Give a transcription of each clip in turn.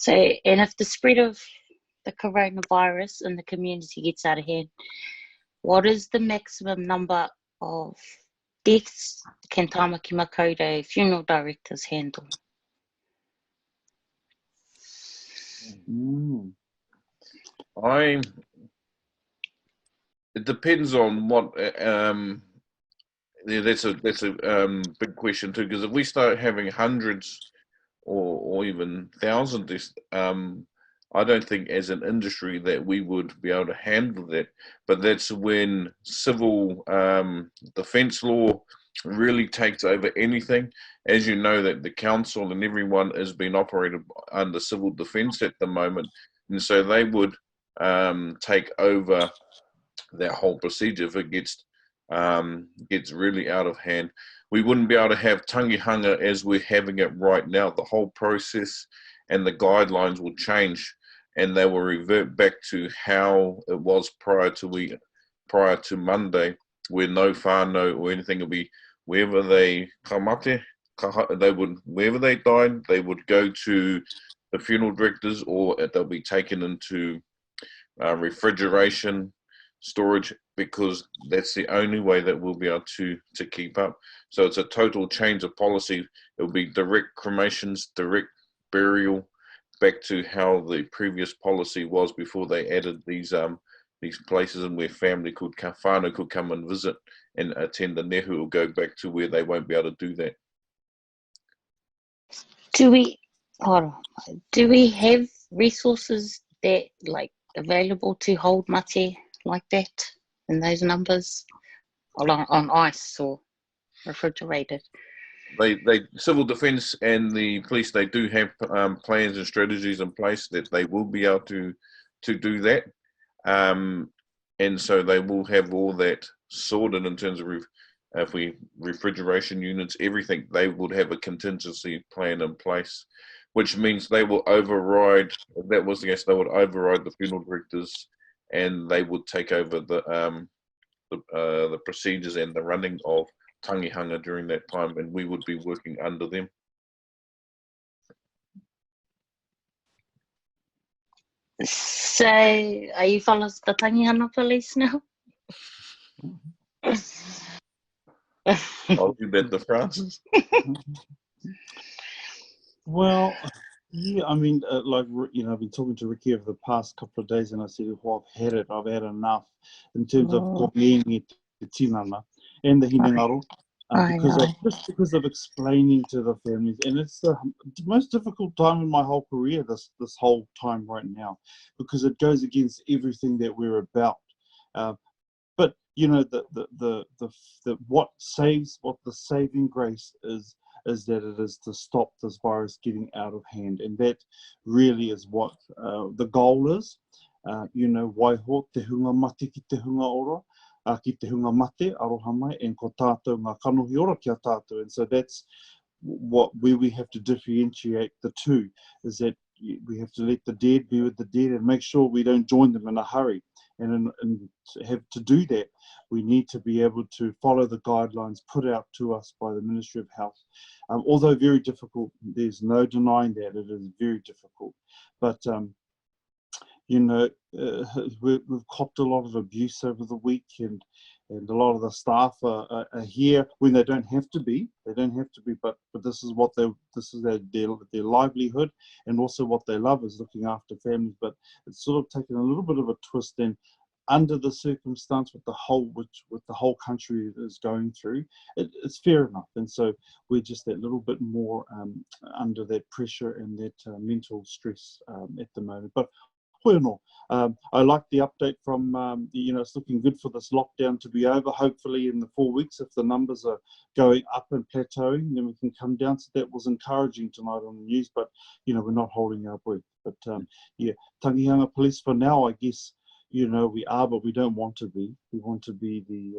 So, and if the spread of the coronavirus in the community gets out of hand, what is the maximum number of deaths can Tamaki Makaurau funeral directors handle? It depends on what. Yeah, that's a big question too. Because if we start having hundreds or even thousands, I don't think as an industry that we would be able to handle that. But that's when civil defence law really takes over anything. As you know, that the council and everyone is being operated under civil defence at the moment, and so they would take over that whole procedure if it gets really out of hand. We wouldn't be able to have Tangihanga as we're having it right now. The whole process and the guidelines will change, and they will revert back to how it was prior to Monday, where no whānau or anything will be wherever they kamate, wherever they died, they would go to the funeral directors, or they'll be taken into refrigeration storage, because that's the only way that we'll be able to keep up. So it's a total change of policy. It will be direct cremations, direct burial, back to how the previous policy was before they added these places and where whānau could come and visit and attend the nehu, or go back to where they won't be able to do that. Do we have resources that available to hold mate like that in those numbers on ice or refrigerated? They civil defence and the police, they do have plans and strategies in place that they will be able to do that, and so they will have all that sorted in terms of refrigeration units, everything. They would have a contingency plan in place, which means they will override. If that was the case, they would override the funeral directors, and they would take over the procedures and the running of Tangihanga during that time, and we would be working under them. So, are you fellas the Tangihanga police now? I'll do that to Francis. Well, yeah, I mean, I've been talking to Rikki over the past couple of days, and I said, well, I've had enough in terms of komengi te tinana and the hinengaro, because of explaining to the families, and it's the most difficult time in my whole career, this whole time right now, because it goes against everything that we're about. But what the saving grace is that it is to stop this virus getting out of hand, and that really is what the goal is. Waiho te hunga mate ki te hunga ora, ki te hunga mate aroha mai, and ko tātou ngā kanohi ora kia tātou. And so that's where we have to differentiate the two, is that we have to let the dead be with the dead and make sure we don't join them in a hurry. And have to do that, we need to be able to follow the guidelines put out to us by the Ministry of Health. Although very difficult, there's no denying that it is very difficult. But we've copped a lot of abuse over the week, and a lot of the staff are here when they don't have to be. They don't have to be, but this is their livelihood, and also what they love is looking after families. But it's sort of taken a little bit of a twist, and under the circumstance with the whole country is going through, it's fair enough. And so we're just that little bit more under that pressure and that mental stress at the moment. But I like the update from, it's looking good for this lockdown to be over, hopefully in the 4 weeks. If the numbers are going up and plateauing, then we can come down. So that was encouraging tonight on the news, but, we're not holding our breath. But, Tangihanga Police for now, I guess, we are, but we don't want to be. We want to be the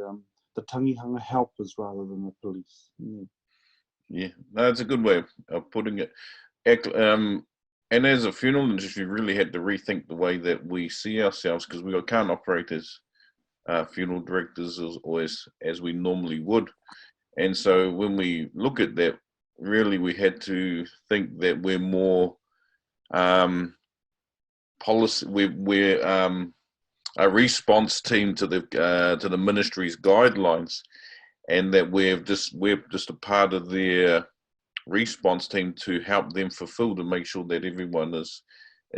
Tangihanga helpers rather than the police. Yeah, that's a good way of putting it. And as a funeral industry, we really had to rethink the way that we see ourselves, because we can't operate as funeral directors as we normally would. And so when we look at that, really we had to think that we're more policy. We're a response team to the ministry's guidelines, and that we're just a part of their response team to help them fulfill, to make sure that everyone is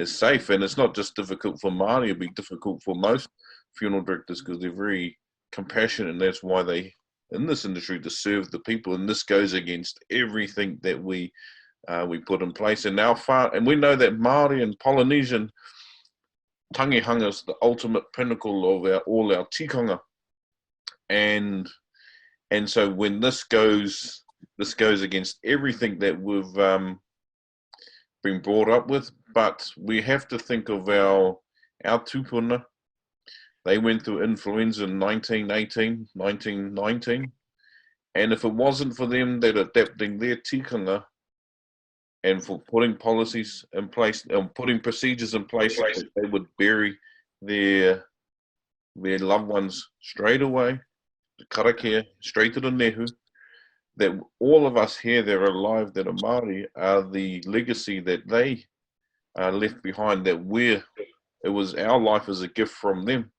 safe. And it's not just difficult for Māori, it'll be difficult for most funeral directors because they're very compassionate, and that's why they in this industry to serve the people. And this goes against everything that we put in place. And we know that Māori and Polynesian Tangihanga is the ultimate pinnacle of all our tikanga, and so when this goes against everything that we've been brought up with. But we have to think of our tupuna. They went through influenza in 1918, 1919, and if it wasn't for them that adapting their tikanga and for putting policies in place and putting procedures in place, that they would bury their loved ones straight away, the karakia, straight to the nehu, that all of us here that are alive, that are Māori, are the legacy that they left behind, that it was our life as a gift from them.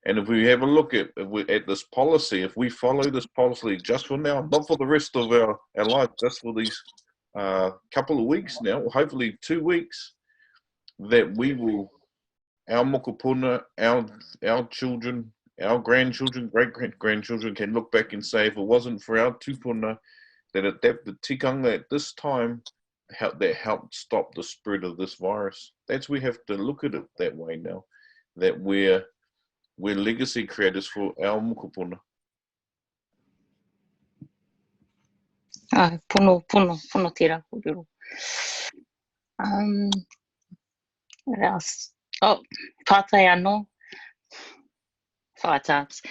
And if we have a look at this policy, if we follow this policy just for now, not for the rest of our life, just for these couple of weeks now, or hopefully 2 weeks, that we will, our mokopuna, our children, our grandchildren, great-grandchildren can look back and say, if it wasn't for our tupuna that adapted tikanga at this time, that helped stop the spread of this virus. We have to look at it that way now, that we're legacy creators for our mokopuna. Puno tērā kōrero. What else? Oh, pātai anō. 5 times.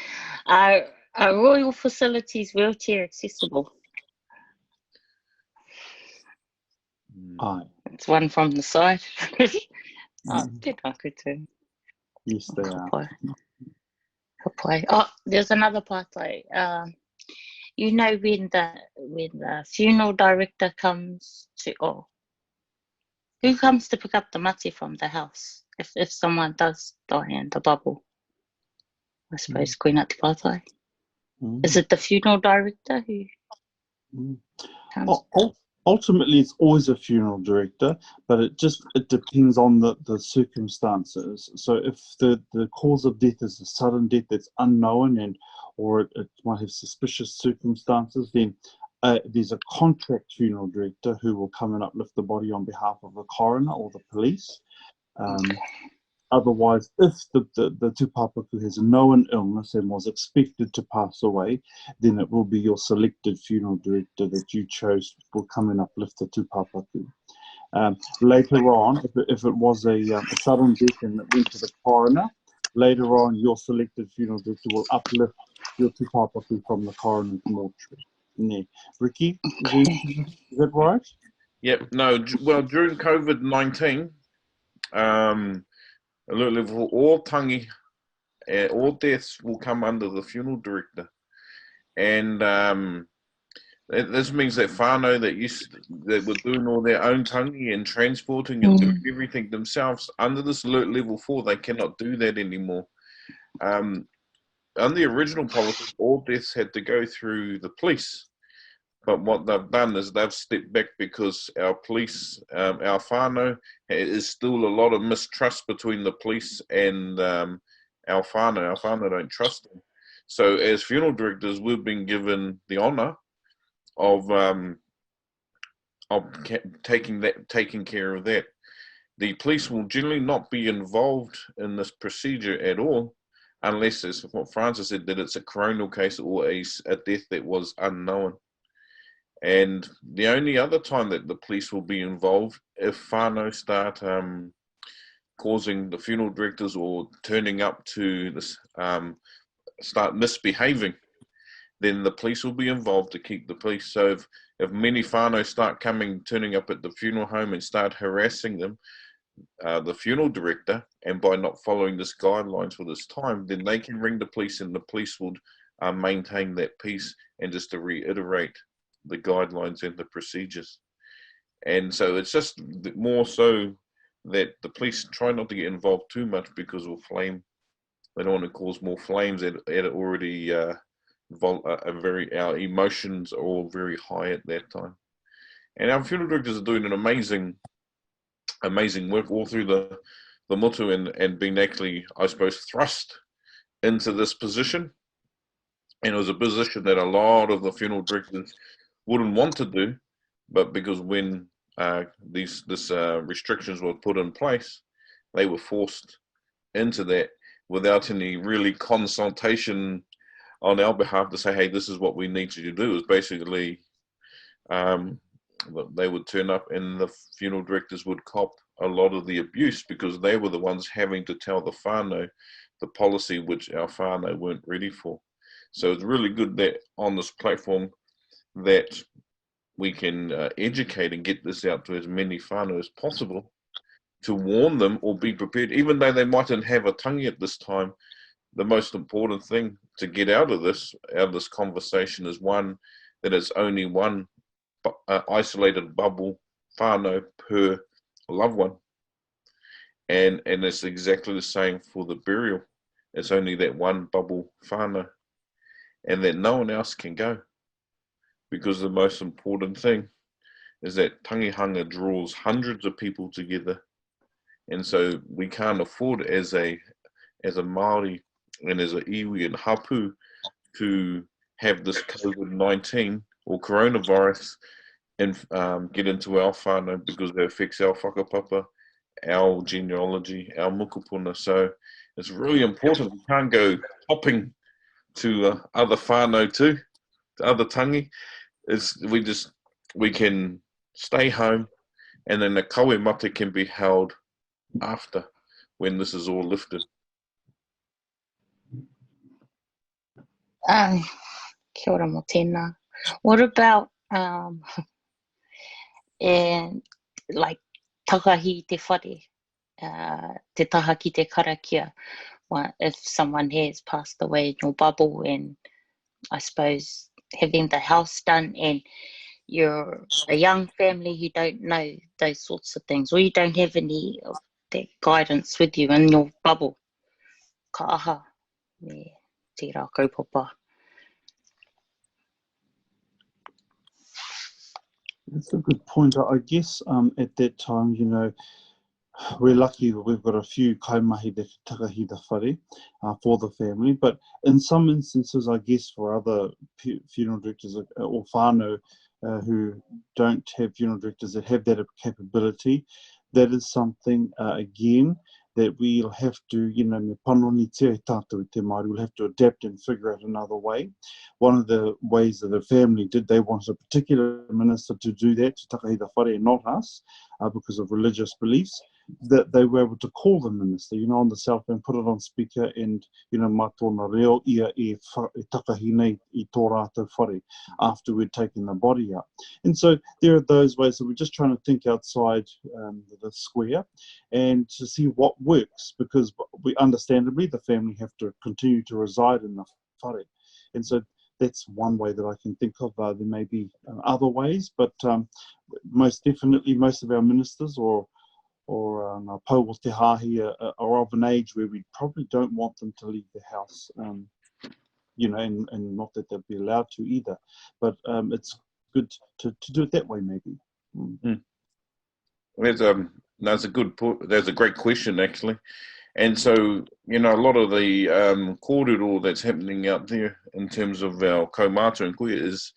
Are royal facilities wheelchair accessible? Aye. It's one from the side. Tēnā koutou. Yes, they are. Kapai. Oh, there's another pātai. You know when the funeral director comes to, who comes to pick up the mati from the house if someone does die in the bubble? I suppose koina te pātai. Is it the funeral director who comes? Ultimately, it's always a funeral director, but it depends on the circumstances. So if the cause of death is a sudden death that's unknown or it might have suspicious circumstances, then there's a contract funeral director who will come and uplift the body on behalf of the coroner or the police. Otherwise, if the tūpapaku has a known illness and was expected to pass away, then it will be your selected funeral director that you chose will come and uplift the tūpapaku. Later on, if it was a sudden death and it went to the coroner, later on your selected funeral director will uplift your tūpapaku from the coroner's mortuary. Yeah. Rikki, is that right? Yep. No. Well, during COVID-19, all tangi, all deaths will come under the funeral director, and this means that whānau that were doing all their own tangi and transporting and doing everything themselves under this alert level 4, they cannot do that anymore. On the original policy, all deaths had to go through the police. But what they've done is they've stepped back because our police, our whānau, is still a lot of mistrust between the police and our whānau. Our whānau don't trust them. So as funeral directors, we've been given the honour of taking care of that. The police will generally not be involved in this procedure at all, unless, as what Francis said, that it's a coronal case or a death that was unknown. And the only other time that the police will be involved, if whānau start causing the funeral directors or turning up to this, start misbehaving, then the police will be involved to keep the peace. So if many whānau start turning up at the funeral home and start harassing them, the funeral director, and by not following this guidelines for this time, then they can ring the police and the police would maintain that peace. And just to reiterate the guidelines and the procedures. And so it's just more so that the police try not to get involved too much because of flame. They don't want to cause more flames at already our emotions are all very high at that time. And our funeral directors are doing an amazing work all through the motu and being actually, I suppose, thrust into this position. And it was a position that a lot of the funeral directors wouldn't want to do, but because when these restrictions were put in place, they were forced into that without any really consultation on our behalf to say, hey, this is what we need you to do. It was basically they would turn up and the funeral directors would cop a lot of the abuse because they were the ones having to tell the whānau the policy which our whānau weren't ready for. So it's really good that on this platform that we can educate and get this out to as many whānau as possible to warn them or be prepared, even though they mightn't have a tangi at this time. The most important thing to get out of this conversation is one, that it's only one isolated bubble whānau per loved one. And it's exactly the same for the burial. It's only that one bubble whānau and that no one else can go. Because the most important thing is that Tangihanga draws hundreds of people together. And so we can't afford as a Māori and as a iwi and hapu to have this COVID-19 or coronavirus and get into our whānau because it affects our whakapapa, our genealogy, our mukupuna. So it's really important. We can't go hopping to other whānau too, to other tangi. We can stay home, and then the kawe mate can be held after when this is all lifted. Kia ora mo tēnā. What about and like takahi te whare, te taha ki te karakia? If someone has passed away in your bubble, and I suppose having the house done, and you're a young family who don't know those sorts of things, or you don't have any of that guidance with you in your bubble. Ka aha, me te rā kaupapa. That's a good point. I guess at that time, you know, we're lucky that we've got a few kaimahi that takahi the whare for the family, but in some instances, I guess for other funeral directors or whānau who don't have funeral directors that have that capability, that is something, again, that we'll have to, you know, me panoni te tātou te Māori, we'll have to adapt and figure out another way. One of the ways that the family did, they wanted a particular minister to do that, to takahi the whare, not us, because of religious beliefs, that they were able to call the minister, you know, on the cell phone, put it on speaker, and, you know, mā tōna reo ia e takahi nei I tō rātou whare after we'd taken the body out. And so there are those ways that we're just trying to think outside the square and to see what works, because we understandably the family have to continue to reside in the whare. And so that's one way that I can think of. There may be other ways, but most definitely most of our ministers or ngā pau o te hāhi are of an age where we probably don't want them to leave the house, you know, and not that they'll be allowed to either. But it's good to do it that way, maybe. That's a great question, actually. And so, you know, a lot of the kōrero that's happening out there in terms of our kaumātua and kuia is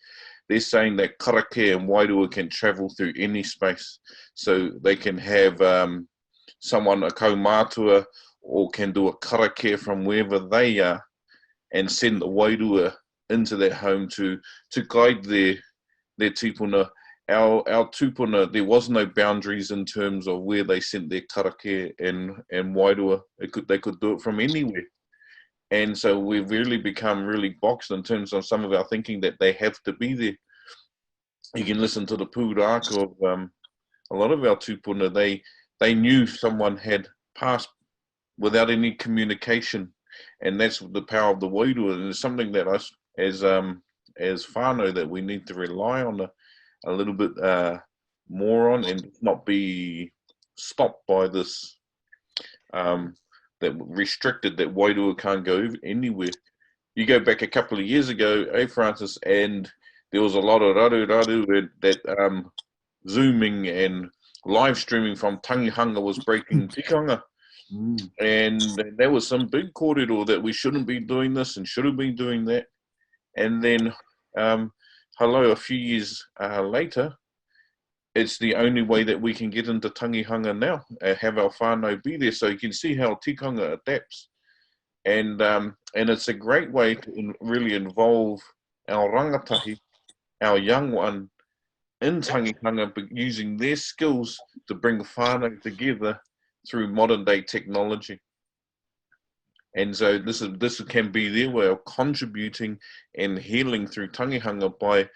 they're saying that karakia and wairua can travel through any space. So they can have someone, a kaumātua, or can do a karakia from wherever they are and send the wairua into that home to guide their tupuna. Our tupuna, there was no boundaries in terms of where they sent their karakia and wairua. They could do it from anywhere. And so we've really become really boxed in terms of some of our thinking that they have to be there. You can listen to the pūrāka of a lot of our tupuna. They knew someone had passed without any communication, and that's the power of the wairua. And it's something that us as whānau that we need to rely on a little bit more on, and not be stopped by this, that restricted that Wairua can't go anywhere. You go back a couple of years ago, Francis, and there was a lot of raru that Zooming and live streaming from Tangihanga was breaking tikanga. And there was some big korero that we shouldn't be doing this and should have been doing that. And then, a few years later, it's the only way that we can get into Tangihanga now, have our whānau be there. So you can see how tikanga adapts. And it's a great way to really involve our rangatahi, our young one, in Tangihanga, but using their skills to bring whānau together through modern day technology. And so this can be their way of contributing and healing through Tangihanga by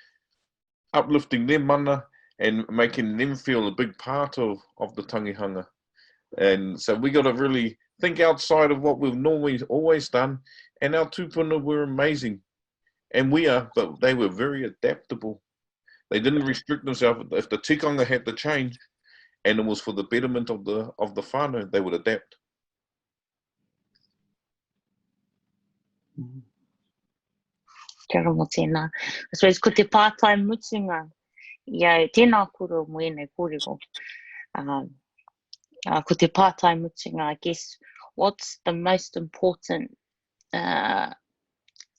uplifting their mana and making them feel a big part of the Tangihanga. And so we got to really think outside of what we've normally always done. And our tupuna were amazing. And we are, but they were very adaptable. They didn't restrict themselves. If the tikanga had to change, and it was for the betterment of the whānau, they would adapt. Kia ora mo tēnā. I suppose ko te part-time mutunga, ia tēnā koro mo enei kōrero. Ko te part-time mutunga, I guess, what's the most important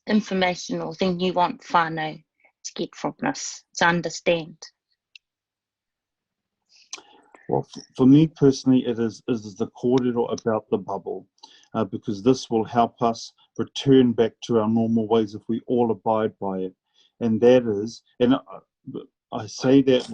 informational thing you want whānau to get from this, to understand? Well, for me personally, it is the kōrero about the bubble, because this will help us return back to our normal ways if we all abide by it. And that is, and I say that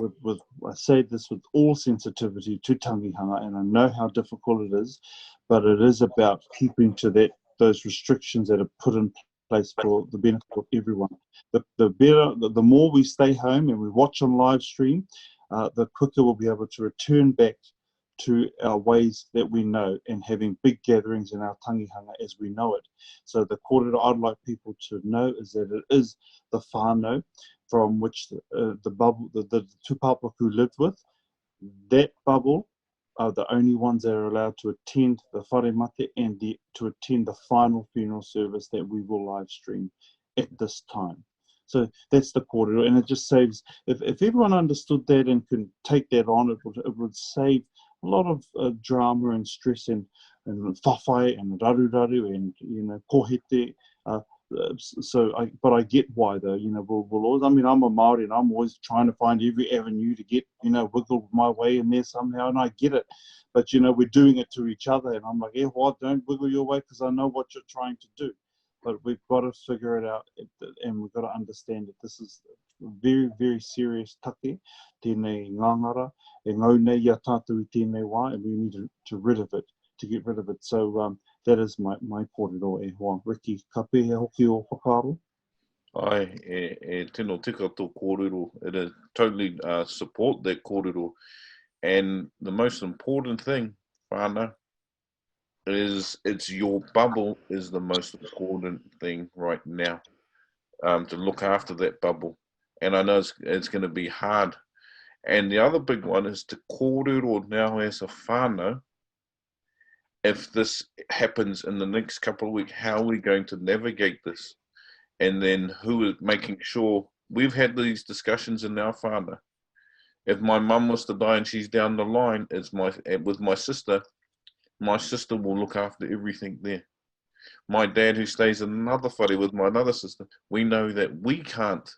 I say this with all sensitivity to Tangihanga, and I know how difficult it is, but it is about keeping to those restrictions that are put in place for the benefit of everyone. The more we stay home and we watch on live stream, the quicker we'll be able to return back to our ways that we know, and having big gatherings in our tangihanga as we know it. So the kōrero I'd like people to know is that it is the whānau from which the bubble, the tūpapaku lived with. That bubble are the only ones that are allowed to attend the whare mate and to attend the final funeral service that we will live stream at this time. So that's the kōrero, and it just saves, if everyone understood that and can take that on, it would save a lot of drama and stress and whawhai and raru and, kohete. But I get why though, we'll always, I mean, I'm a Māori and I'm always trying to find every avenue to get, wiggle my way in there somehow, and I get it. But, we're doing it to each other, and I'm like, don't wiggle your way because I know what you're trying to do. But we've got to figure it out, and we've got to understand that this is very, very serious take, tēnei ngangara, e ngau nei ia tātou I tēnei wā, and we need to get rid of it. So that is my kōrero e hoa. Rikki, ka pēhea hoki o whakaaro? Ai, tino tika tō kōrero. It is totally support that kōrero. And the most important thing, whānau, is it's your bubble is the most important thing right now, to look after that bubble. And I know it's going to be hard. And the other big one is to kōrero now as a whānau. If this happens in the next couple of weeks, how are we going to navigate this? And then who is making sure we've had these discussions in our whānau. If my mum was to die and she's down the line, with my sister will look after everything there. My dad, who stays in another whare with my other sister, we know that we can't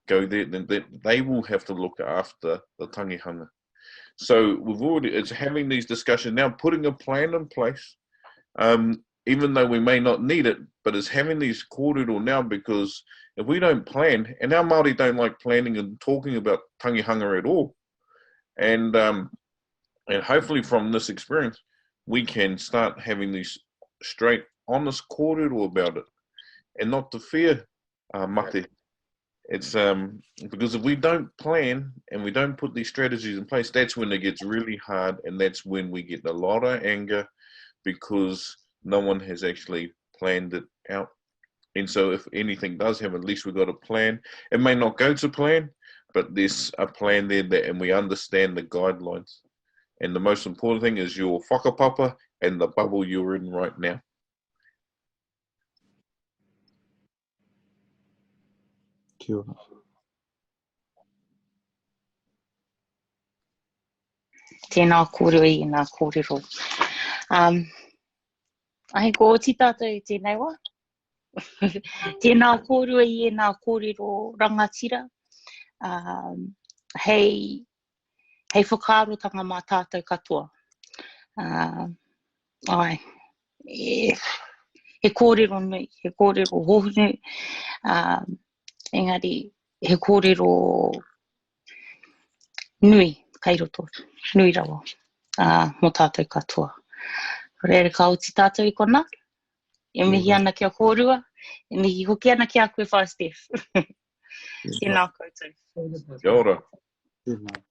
go there, then they will have to look after the tangihanga. So it's having these discussions now, putting a plan in place, even though we may not need it, but it's having these kōrero now, because if we don't plan, and our Māori don't like planning and talking about tangihanga at all, and hopefully from this experience, we can start having these straight, honest kōrero about it, and not to fear mate. It's because if we don't plan and we don't put these strategies in place, that's when it gets really hard, and that's when we get a lot of anger because no one has actually planned it out. And so if anything does happen, at least we've got a plan. It may not go to plan, but there's a plan there and we understand the guidelines. And the most important thing is your whakapapa and the bubble you're in right now. Kia ora. Tēnā kōrero i ngā kōrero. Ahi ko oti tātou i tēnei wā. Tēnā kōrero i ngā kōrero rangatira. Hei whakaarotanga mā tātou katoa. Ai, he kōrero nui, he kōrero hohunu. Engari, he kōrero nui, kai roto, nui rawa, mō tātou katoa. Rere ka oti tātou i kona, e mihi ana kia kōrua, e mihi hoki ana kia koe whā Steph. Tēnā koutou. Kia ora. Tēnā.